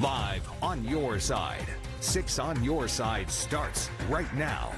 Live on your side. 6 on your side starts right now.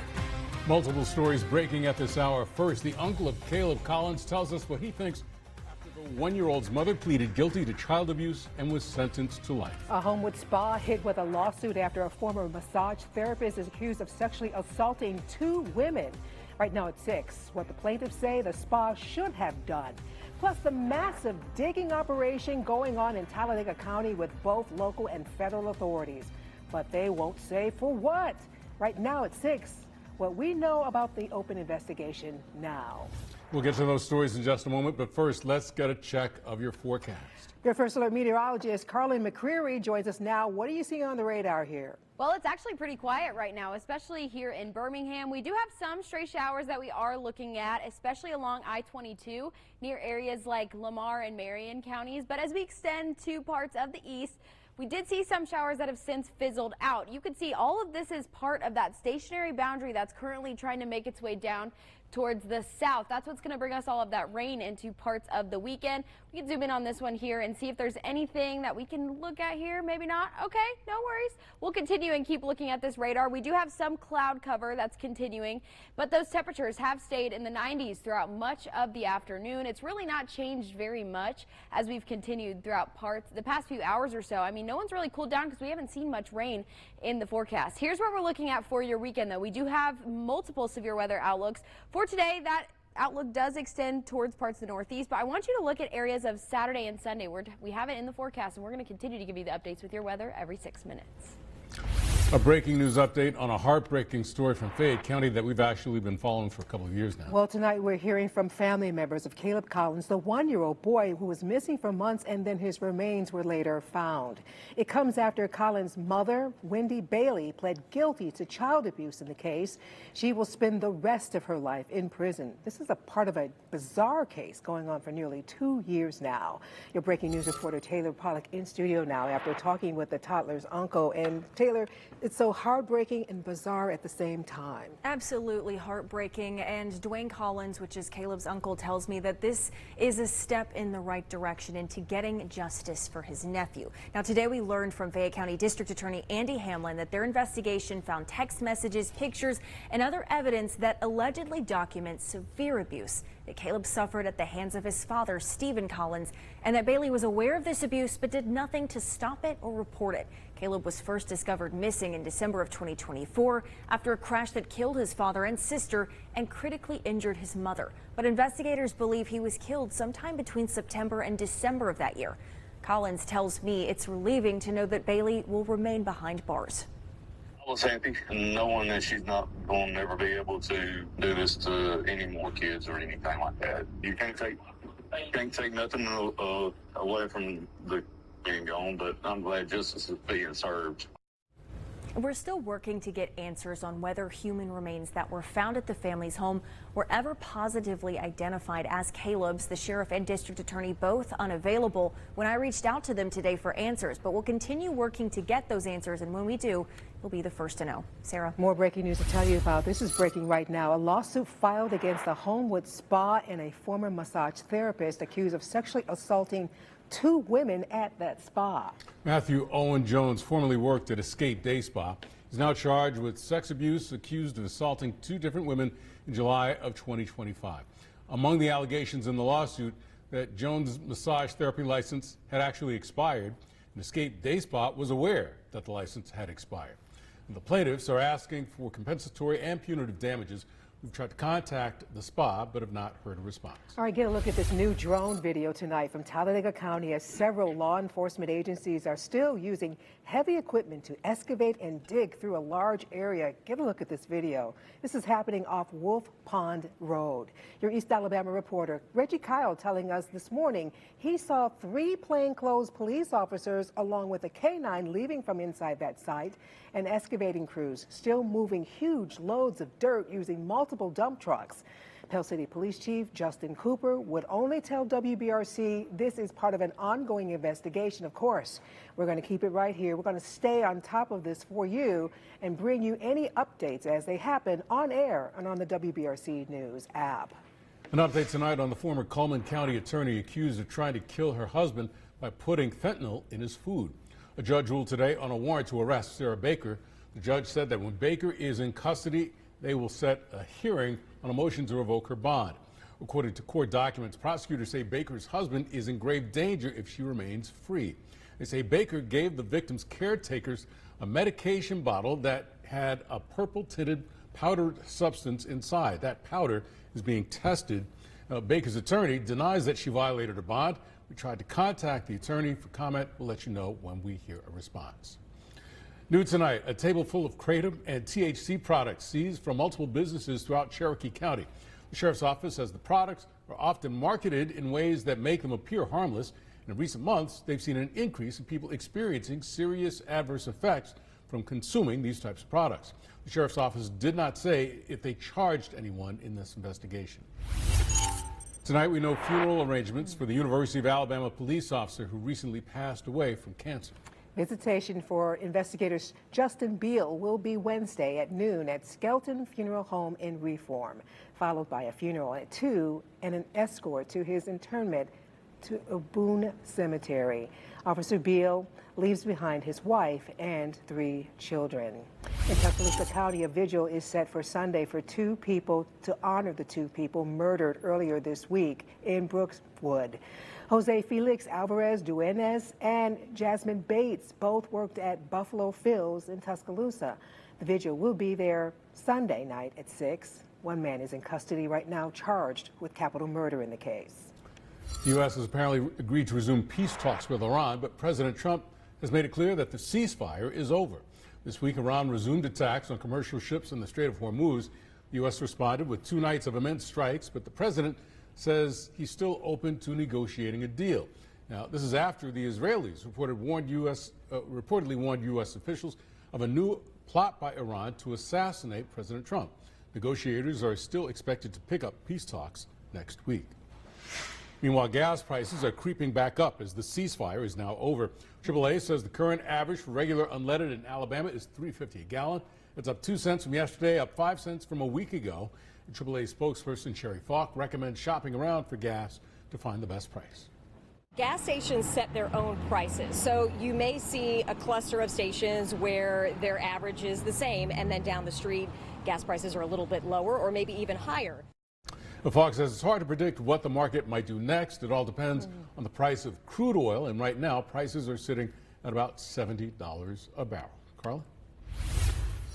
Multiple stories breaking at this hour. First, the uncle of Caleb Collins tells us what he thinks after the one-year-old's mother pleaded guilty to child abuse and was sentenced to life. A Homewood spa hit with a lawsuit after a former massage therapist is accused of sexually assaulting 2 women. Right now at 6, what the plaintiffs say the spa should have done. Plus the massive digging operation going on in Talladega County with both local and federal authorities. But they won't say for what. Right now at 6, what we know about the open investigation now. We'll get to those stories in just a moment, but first, let's get a check of your forecast. Your First Alert meteorologist, Carlin McCreary, joins us now. What are you seeing on the radar here? Well, it's actually pretty quiet right now, especially here in Birmingham. We do have some stray showers that we are looking at, especially along I-22 near areas like Lamar and Marion counties. But as we extend to parts of the east, we did see some showers that have since fizzled out. You can see all of this is part of that stationary boundary that's currently trying to make its way down towards the south. That's what's going to bring us all of that rain into parts of the weekend. We can zoom in on this one here and see if there's anything that we can look at here. Maybe not. Okay, no worries. We'll continue and keep looking at this radar. We do have some cloud cover that's continuing, but those temperatures have stayed in the 90s throughout much of the afternoon. It's really not changed very much as we've continued throughout the past few hours or so. I mean, no one's really cooled down because we haven't seen much rain in the forecast. Here's what we're looking at for your weekend, though. We do have multiple severe weather outlooks. For today, that outlook does extend towards parts of the Northeast, but I want you to look at areas of Saturday and Sunday. We have it in the forecast, and we're going to continue to give you the updates with your weather every 6 minutes. A breaking news update on a heartbreaking story from Fayette County that we've actually been following for a couple of years now. Well, tonight we're hearing from family members of Caleb Collins, the 1-year-old boy who was missing for months and then his remains were later found. It comes after Collins' mother, Wendy Bailey, pled guilty to child abuse in the case. She will spend the rest of her life in prison. This is a part of a bizarre case going on for nearly 2 years now. Your breaking news reporter Taylor Pollock in studio now after talking with the toddler's uncle. And Taylor, it's so heartbreaking and bizarre at the same time. Absolutely heartbreaking. And Dwayne Collins, which is Caleb's uncle, tells me that this is a step in the right direction into getting justice for his nephew. Now, today we learned from Fayette County District Attorney Andy Hamlin that their investigation found text messages, pictures, and other evidence that allegedly documents severe abuse that Caleb suffered at the hands of his father, Stephen Collins, and that Bailey was aware of this abuse but did nothing to stop it or report it. Caleb was first discovered missing in December of 2024 after a crash that killed his father and sister and critically injured his mother. But investigators believe he was killed sometime between September and December of that year. Collins tells me it's relieving to know that Bailey will remain behind bars. I was happy knowing that she's not going to ever be able to do this to any more kids or anything like that. You can't take nothing away from the being gone, but I'm glad justice is being served. We're still working to get answers on whether human remains that were found at the family's home were ever positively identified as Caleb's. The sheriff and district attorney both unavailable when I reached out to them today for answers, but we'll continue working to get those answers, and when we do, you'll be the first to know. Sarah. More breaking news to tell you about. This is breaking right now. A lawsuit filed against the Homewood spa and a former massage therapist accused of sexually assaulting 2 women at that spa. Matthew Owen Jones formerly worked at Escape Day Spa. He's now charged with sex abuse, accused of assaulting 2 different women in July of 2025. Among the allegations in the lawsuit, that Jones' massage therapy license had actually expired, and Escape Day Spa was aware that the license had expired. And the plaintiffs are asking for compensatory and punitive damages. We've tried to contact the spa, but have not heard a response. All right, get a look at this new drone video tonight from Talladega County as several law enforcement agencies are still using heavy equipment to excavate and dig through a large area. Get a look at this video. This is happening off Wolf Pond Road. Your East Alabama reporter Reggie Kyle telling us this morning he saw 3 plainclothes police officers along with a K9 leaving from inside that site, and excavating crews still moving huge loads of dirt using multiple dump trucks. Pell City Police Chief Justin Cooper would only tell WBRC this is part of an ongoing investigation. Of course, we're going to keep it right here. We're going to stay on top of this for you and bring you any updates as they happen on air and on the WBRC News app. An update tonight on the former Cullman County attorney accused of trying to kill her husband by putting fentanyl in his food. A judge ruled today on a warrant to arrest Sarah Baker. The judge said that when Baker is in custody, they will set a hearing on a motion to revoke her bond. According to court documents, prosecutors say Baker's husband is in grave danger if she remains free. They say Baker gave the victim's caretakers a medication bottle that had a purple-tinted powdered substance inside. That powder is being tested. Baker's attorney denies that she violated her bond. We tried to contact the attorney for comment. We'll let you know when we hear a response. New tonight, a table full of kratom and THC products seized from multiple businesses throughout Cherokee County. The sheriff's office says the products are often marketed in ways that make them appear harmless. In recent months, they've seen an increase in people experiencing serious adverse effects from consuming these types of products. The sheriff's office did not say if they charged anyone in this investigation. Tonight, we know funeral arrangements for the University of Alabama police officer who recently passed away from cancer. Visitation for investigators Justin Beal will be Wednesday at noon at Skelton Funeral Home in Reform, followed by a funeral at 2 and an escort to his internment to Boone Cemetery. Officer Beal leaves behind his wife and 3 children. In Tuscaloosa County, a vigil is set for Sunday for 2 people to honor the 2 people murdered earlier this week in Brookswood. Jose Felix Alvarez Duenes and Jasmine Bates both worked at Buffalo Phil's in Tuscaloosa. The vigil will be there Sunday night at 6. One man is in custody right now charged with capital murder in the case. The U.S. has apparently agreed to resume peace talks with Iran, but President Trump has made it clear that the ceasefire is over. This week, Iran resumed attacks on commercial ships in the Strait of Hormuz. The U.S. responded with 2 nights of immense strikes, but the president says he's still open to negotiating a deal. Now, this is after the Israelis reportedly warned U.S. officials of a new plot by Iran to assassinate President Trump. Negotiators are still expected to pick up peace talks next week. Meanwhile, gas prices are creeping back up as the ceasefire is now over. AAA says the current average for regular unleaded in Alabama is $3.50 a gallon. It's up 2 cents from yesterday, up 5 cents from a week ago. And AAA spokesperson Sherry Falk recommends shopping around for gas to find the best price. Gas stations set their own prices, so you may see a cluster of stations where their average is the same, and then down the street, gas prices are a little bit lower or maybe even higher. Fox says it's hard to predict what the market might do next. It all depends on the price of crude oil, and right now prices are sitting at about $70 a barrel. Carla?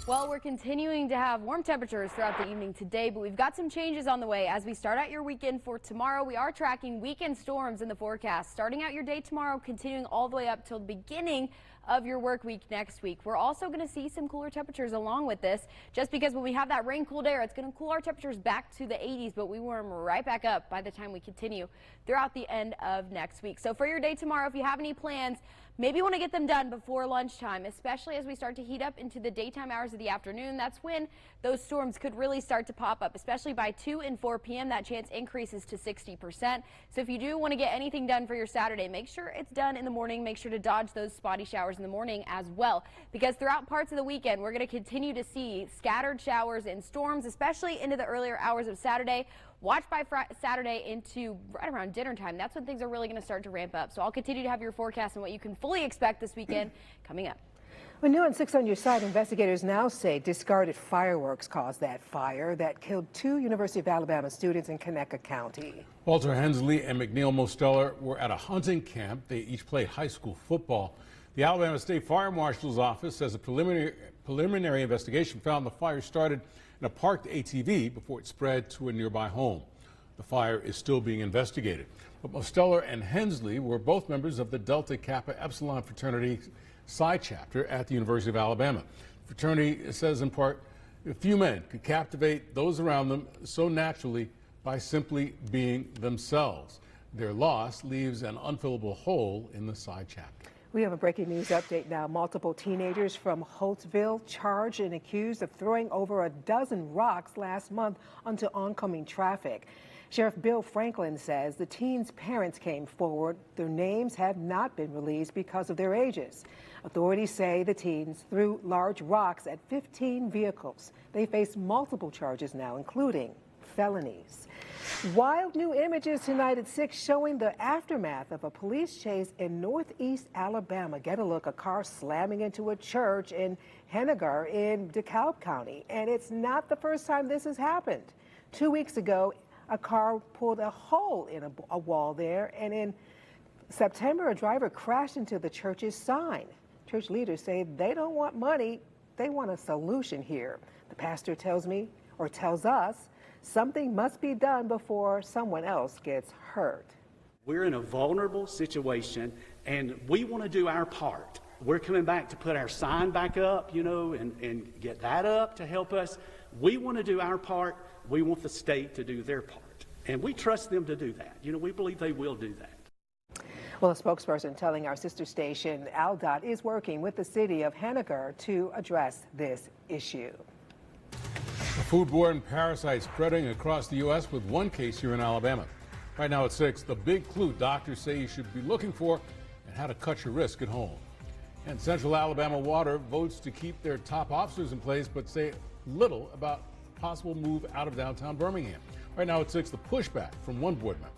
Well, we're continuing to have warm temperatures throughout the evening today, but we've got some changes on the way. As we start out your weekend for tomorrow, we are tracking weekend storms in the forecast. Starting out your day tomorrow, continuing all the way up till the beginning of your work week next week. We're also going to see some cooler temperatures along with this, just because when we have that rain cooled air, it's going to cool our temperatures back to the 80s, but we warm right back up by the time we continue throughout the end of next week. So for your day tomorrow, if you have any plans, maybe you want to get them done before lunchtime, especially as we start to heat up into the daytime hours of the afternoon. That's when those storms could really start to pop up, especially by 2 and 4 p.m. That chance increases to 60%. So if you do want to get anything done for your Saturday, make sure it's done in the morning. Make sure to dodge those spotty showers in the morning as well, because throughout parts of the weekend, we're going to continue to see scattered showers and storms, especially into the earlier hours of Saturday. Watch by Saturday into right around dinner time. That's when things are really going to start to ramp up. So I'll continue to have your forecast and what you can fully expect this weekend coming up. Well, new at 6 on your side, investigators now say discarded fireworks caused that fire that killed 2 University of Alabama students in Conecuh County. Walter Hensley and McNeil Mosteller were at a hunting camp. They each played high school football. The Alabama State Fire Marshal's office says a preliminary investigation found the fire started in a parked ATV before it spread to a nearby home. The fire is still being investigated. But Mosteller and Hensley were both members of the Delta Kappa Epsilon fraternity Psi chapter at the University of Alabama. The fraternity says in part, a few men could captivate those around them so naturally by simply being themselves. Their loss leaves an unfillable hole in the Psi chapter. We have a breaking news update now. Multiple teenagers from Holtsville charged and accused of throwing over a dozen rocks last month onto oncoming traffic. Sheriff Bill Franklin says the teens' parents came forward. Their names have not been released because of their ages. Authorities say the teens threw large rocks at 15 vehicles. They face multiple charges now, including felonies. Wild new images tonight at 6 showing the aftermath of a police chase in northeast Alabama. Get a look, a car slamming into a church in Henagar in DeKalb County. And it's not the first time this has happened. 2 weeks ago, a car pulled a hole in a wall there, and in September, a driver crashed into the church's sign. Church leaders say they don't want money, they want a solution here. The pastor tells us, something must be done before someone else gets hurt. We're in a vulnerable situation, and we want to do our part. We're coming back to put our sign back up, and get that up to help us. We want to do our part. We want the state to do their part. And we trust them to do that. We believe they will do that. Well, a spokesperson telling our sister station, ALDOT, is working with the city of Henagar to address this issue. A foodborne parasite spreading across the U.S. with one case here in Alabama. Right now at 6, the big clue doctors say you should be looking for and how to cut your risk at home. And Central Alabama Water votes to keep their top officers in place, but say little about possible move out of downtown Birmingham. Right now at 6, the pushback from one board member.